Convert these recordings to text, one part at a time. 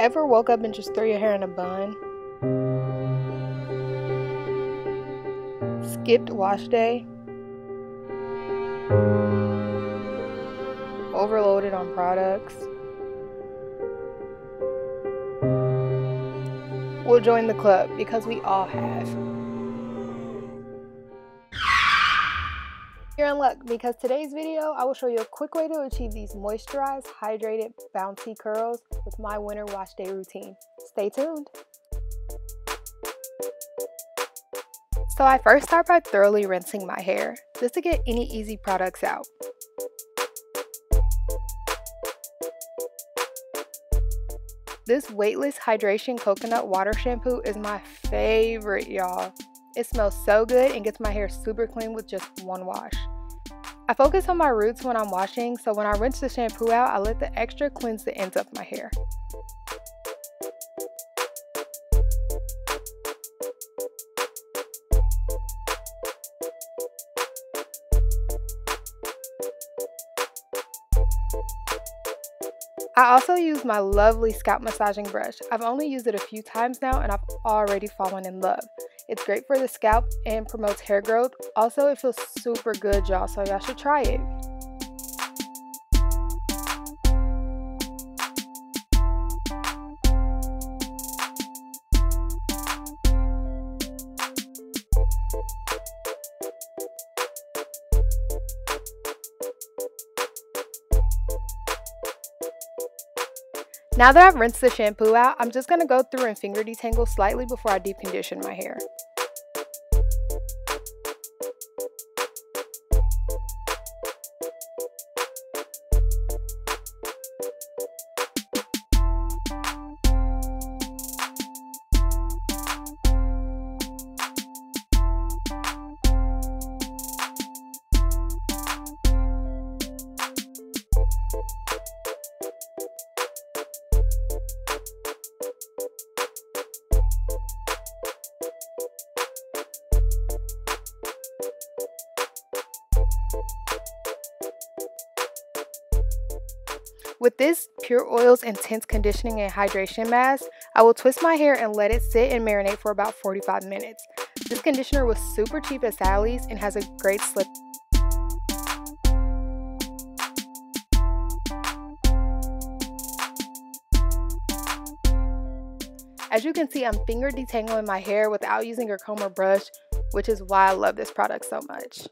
Ever woke up and just threw your hair in a bun? Skipped wash day? Overloaded on products? Well, join the club because we all have. You're in luck because today's video I will show you a quick way to achieve these moisturized, hydrated, bouncy curls with my winter wash day routine. Stay tuned. So I first start by thoroughly rinsing my hair just to get any easy products out. This Weightless Hydration Coconut Water Shampoo is my favorite, y'all. It smells so good and gets my hair super clean with just one wash. I focus on my roots when I'm washing, so when I rinse the shampoo out, I let the extra cleanse the ends of my hair. I also use my lovely scalp massaging brush. I've only used it a few times now and I've already fallen in love. It's great for the scalp and promotes hair growth. Also, it feels super good, y'all, so y'all should try it. Now that I've rinsed the shampoo out, I'm just going to go through and finger detangle slightly before I deep condition my hair. With this Pure Oil's Intense Conditioning and Hydration Mask, I will twist my hair and let it sit and marinate for about 45 minutes. This conditioner was super cheap at Sally's and has a great slip. As you can see, I'm finger detangling my hair without using a comb or brush, which is why I love this product so much.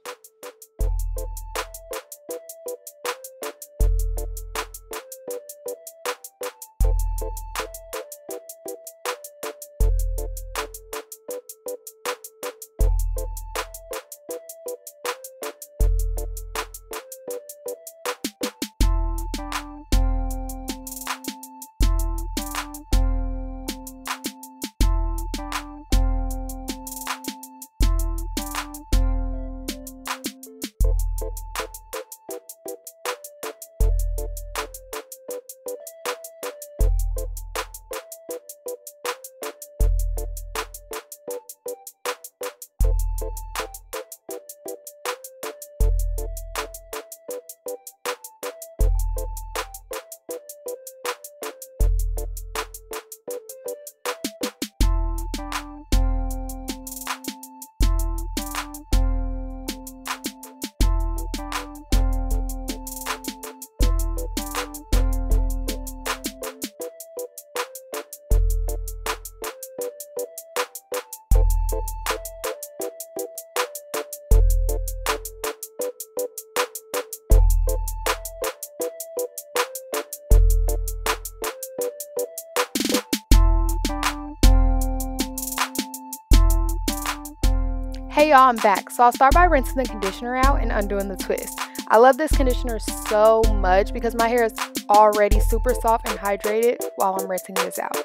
Hey y'all, I'm back. So I'll start by rinsing the conditioner out and undoing the twist. I love this conditioner so much because my hair is already super soft and hydrated while I'm rinsing this out.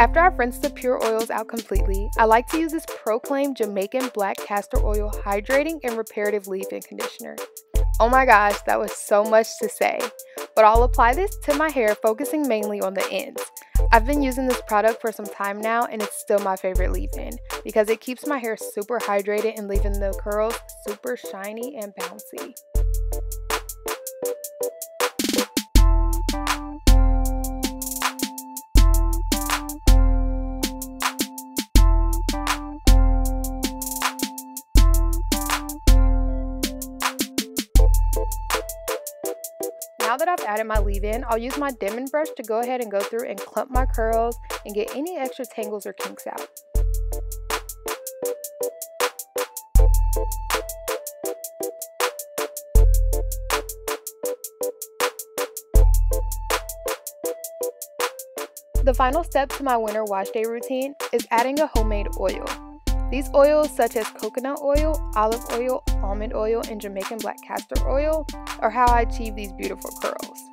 After I've rinsed the pure oils out completely, I like to use this Proclaim Jamaican Black Castor Oil Hydrating and Reparative Leave-In Conditioner. Oh my gosh, that was so much to say, but I'll apply this to my hair, focusing mainly on the ends. I've been using this product for some time now, and it's still my favorite leave-in because it keeps my hair super hydrated and leaving the curls super shiny and bouncy. Now that I've added my leave-in, I'll use my Denman brush to go ahead and go through and clump my curls and get any extra tangles or kinks out. The final step to my winter wash day routine is adding a homemade oil. These oils, such as coconut oil, olive oil, almond oil, and Jamaican black castor oil, are how I achieve these beautiful curls.